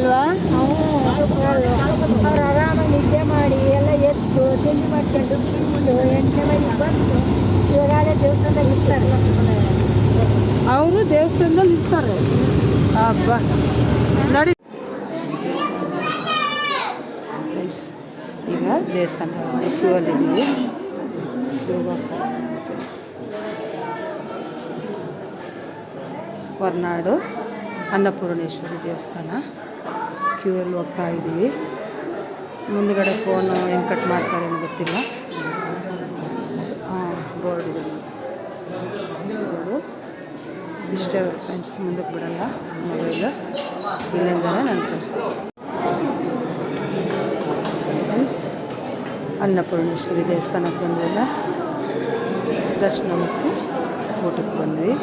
ಅಲ್ವಾ? ಅವ್ರು ಆರಾಮಾಗಿ ನಿದ್ದೆ ಮಾಡಿ ಎಲ್ಲ ಎದ್ದು ತಿಂಡಿ ಮಾಡ್ಕೊಂಡು ತಿಂದು 8 ಮನೆಗೆ ಬಂದು ಇವಾಗಲೇ ದೇವಸ್ಥಾನದಾಗ ಇರ್ತಾರೆ. ಅವರು ದೇವಸ್ಥಾನದಲ್ಲಿ ಇರ್ತಾರೆ. ಹಬ್ಬ ನೋಡಿ ಫ್ರೆಂಡ್ಸ್, ಈಗ ದೇವಸ್ಥಾನ ಕ್ಯೂ ಅಲ್ಲಿದ್ದೀವಿ. ಹೊರನಾಡು ಅನ್ನಪೂರ್ಣೇಶ್ವರಿ ದೇವಸ್ಥಾನ ಕ್ಯೂಯಲ್ಲಿ ಹೋಗ್ತಾ ಇದ್ದೀವಿ. ಮುಂದುಗಡೆ ಫೋನು ಏನು ಕಟ್ ಮಾಡ್ತಾರೆ ಅನ್ನೋ ಗೊತ್ತಿಲ್ಲ. ಬೋರ್ಡ್ ಇದೆ ಇಷ್ಟೇ ಫ್ರೆಂಡ್ಸ್, ಮುಂದಕ್ಕೆ ಬಿಡಲ್ಲ ಮೊಬೈಲು. ಇಲ್ಲಿಂದಲೇ ನಾನು ತೋರಿಸ್ತೀನಿ ಫ್ರೆಂಡ್ಸ್. ಅನ್ನಪೂರ್ಣೇಶ್ವರಿ ದೇವಸ್ಥಾನಕ್ಕೆ ಬಂದ್ವಲ್ಲ, ದರ್ಶನ ಮುಗಿಸಿ ಊಟಕ್ಕೆ ಬಂದ್ವಿ.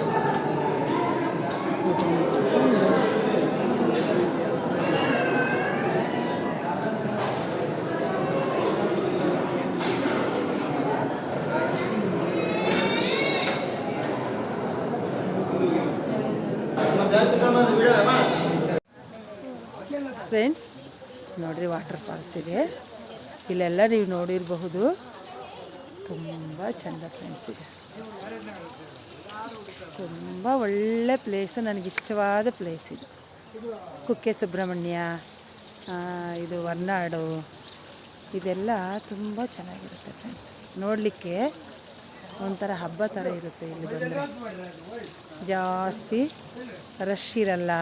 ಊಟ ಮುಗಿಸ್ಕೊಂಡು ಫ್ರೆಂಡ್ಸ್ ನೋಡ್ರಿ, ವಾಟರ್ ಫಾಲ್ಸ್ ಇದೆ. ಇಲ್ಲೆಲ್ಲ ನೀವು ನೋಡಿರಬಹುದು. ತುಂಬ ಚೆಂದ ಫ್ರೆಂಡ್ಸ್ ಇದೆ. ತುಂಬ ಒಳ್ಳೆ ಪ್ಲೇಸು, ನನಗಿಷ್ಟವಾದ ಪ್ಲೇಸ್ ಇದು. ಕುಕ್ಕೆ ಸುಬ್ರಹ್ಮಣ್ಯ, ಇದು ಹೊರನಾಡು, ಇದೆಲ್ಲ ತುಂಬ ಚೆನ್ನಾಗಿರುತ್ತೆ ಫ್ರೆಂಡ್ಸ್. ನೋಡಲಿಕ್ಕೆ ಒಂಥರ ಹಬ್ಬ ಥರ ಇರುತ್ತೆ. ಇಲ್ಲಿ ಬಂದರೆ ಜಾಸ್ತಿ ರಶ್ ಇರಲ್ಲ,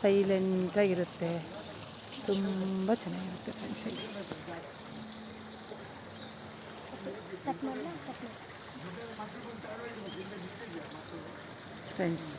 ಸೈಲೆಂಟಾಗಿರುತ್ತೆ. ತುಂಬ ಚೆನ್ನಾಗಿರುತ್ತೆ ಫ್ರೆಂಡ್ಸ್ ಇಲ್ಲಿ. Friends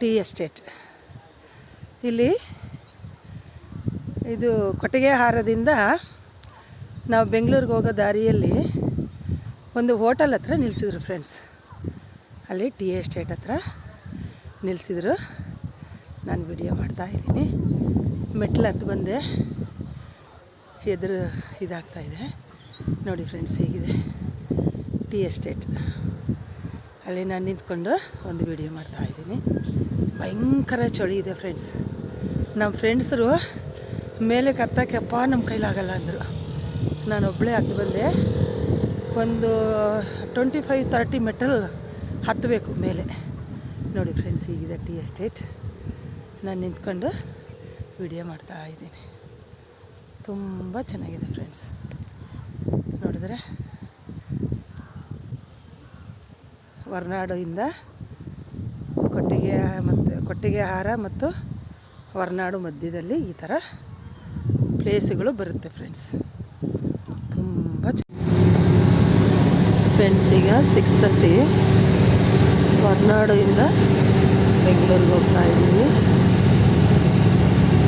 tea estate. ಇಲ್ಲಿ ಇದು ಕೊಟ್ಟಿಗೆಹಾರದಿಂದ ನಾವು ಬೆಂಗಳೂರಿಗೆ ಹೋಗೋ ದಾರಿಯಲ್ಲಿ ಒಂದು ಹೋಟೆಲ್ ಹತ್ರ ನಿಲ್ಲಿಸಿದ್ರು ಫ್ರೆಂಡ್ಸ್. ಅಲ್ಲಿ ಟೀ ಎಸ್ಟೇಟ್ ಹತ್ರ ನಿಲ್ಲಿಸಿದ್ರು. ನಾನು ವಿಡಿಯೋ ಮಾಡ್ತಾಯಿದ್ದೀನಿ. ಮೆಟ್ಲು ಹತ್ತು ಬಂದೆ, ಎದುರು ಇದಾಗ್ತಾಯಿದೆ ನೋಡಿ ಫ್ರೆಂಡ್ಸ್. ಹೇಗಿದೆ ಟೀ ಎಸ್ಟೇಟ್. ಅಲ್ಲಿ ನಾನು ನಿಂತ್ಕೊಂಡು ಒಂದು ವಿಡಿಯೋ ಮಾಡ್ತಾಯಿದ್ದೀನಿ. ಭಯಂಕರ ಚಳಿ ಇದೆ ಫ್ರೆಂಡ್ಸ್. ನಮ್ಮ ಫ್ರೆಂಡ್ಸರು ಮೇಲೆ ಹತ್ತಕ್ಕೆಪ್ಪ ನಮ್ಮ ಕೈಲಾಗಲ್ಲ ಅಂದರು. ನಾನು ಒಬ್ಬಳೇ ಹತ್ತು ಬಂದೆ. ಒಂದು 25-30 ಮೆಟಲ್ ಹತ್ತಬೇಕು ಮೇಲೆ. ನೋಡಿ ಫ್ರೆಂಡ್ಸ್, ಹೀಗಿದೆ ಟೀ ಎಸ್ಟೇಟ್. ನಾನು ನಿಂತ್ಕೊಂಡು ವಿಡಿಯೋ ಮಾಡ್ತಾಯಿದ್ದೀನಿ. ತುಂಬ ಚೆನ್ನಾಗಿದೆ ಫ್ರೆಂಡ್ಸ್. ನೋಡಿದ್ರೆ ಹೊರನಾಡಿಂದ ಕೊಟ್ಟಿಗೆಹಾರ ಮತ್ತು ಹೊರನಾಡು ಮಧ್ಯದಲ್ಲಿ ಈ ಥರ ಪ್ಲೇಸ್ಗಳು ಬರುತ್ತೆ ಫ್ರೆಂಡ್ಸ್. ತುಂಬ ಫ್ರೆಂಡ್ಸ್, ಈಗ 6:30 ಹೊರನಾಡಿಂದ ಬೆಂಗಳೂರಿಗೆ ಹೋಗ್ತಾ ಇದ್ದೀವಿ.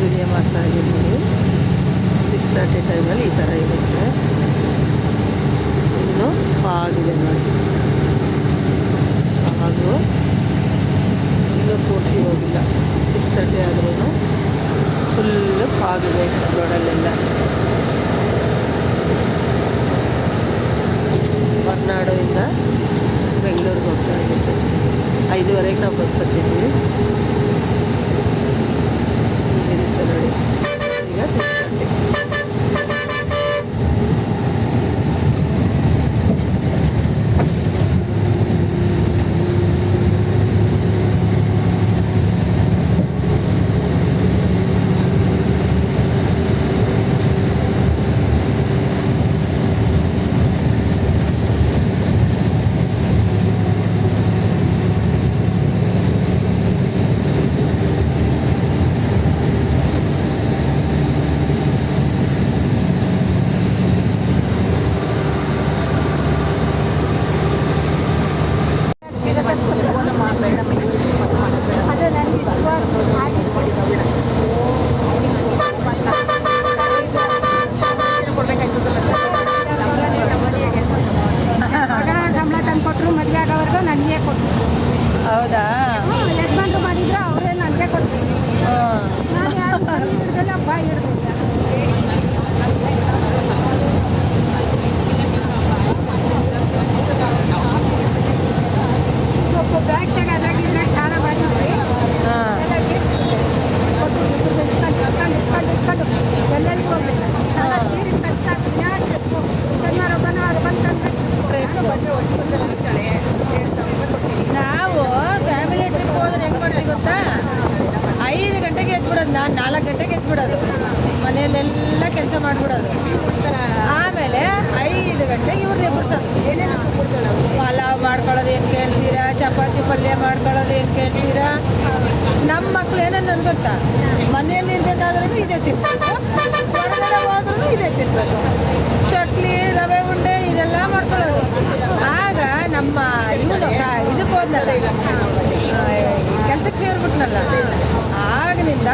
ವಿಡಿಯೋ ಮಾಡ್ತಾಯಿದ್ದೀನಿ. 6:30 ಟೈಮಲ್ಲಿ ಈ ಥರ ಇರುತ್ತೆ. ಇನ್ನು ಆಗಿದೆ ನೋಡಿ, ಹಾಗೂ ಇನ್ನೂ ಪೂರ್ತಿ ಹೋಗಿಲ್ಲ. 6:30 ಆದ್ರೂ ಫುಲ್ಲು ಆಗಿದೆ ರೋಡಲ್ಲೆಲ್ಲ. ಹೊರನಾಡಿಂದ ಬೆಂಗಳೂರಿಗೆ ಹೋಗ್ತಾ ಇದ್ದೀವಿ. 5:30ಗೆ ನಾವು ಬಸ್ ಹತ್ತಿದ್ವಿ. ಇರುತ್ತೆ ನೋಡಿ. ಈಗ 6:30. ಹೋಗ್ಬಿಡೋದು, ಮನೆಯಲ್ಲೆಲ್ಲ ಕೆಲಸ ಮಾಡಿಬಿಡೋದು. ಆಮೇಲೆ 5 ಗಂಟೆಗೆ ಇವ್ರದ್ದು ಎಬ್ಬರ್ಸೋದು. ಪಲಾವ್ ಮಾಡ್ಕೊಳ್ಳೋದು ಏನು ಕೇಳ್ತೀರಾ, ಚಪಾತಿ ಪಲ್ಯ ಮಾಡ್ಕೊಳ್ಳೋದು ಏನು ಕೇಳ್ತೀರಾ. ನಮ್ಮ ಮಕ್ಳು ಏನನ್ನೋದು ಗೊತ್ತಾ, ಮನೆಯಲ್ಲಿ ಇರಬೇಕಾದ್ರೂ ಇದೇ ತಿನ್ಬೇಕು, ಹೊರಗಡೆ ಹೋದ್ರೂ ಇದೇ ತಿನ್ಬೇಕು. ಚಕ್ಲಿ, ರವೆ ಉಂಡೆ ಇದೆಲ್ಲ ಮಾಡ್ಕೊಳ್ಳೋದು. ಆಗ ನಮ್ಮ ಇವನು ಇದಕ್ಕೆ ಹೋದ್ನಲ್ಲ, ಕೆಲಸಕ್ಕೆ ಸೇರಿಬಿಟ್ನಲ್ಲ, ಆಗಿನಿಂದ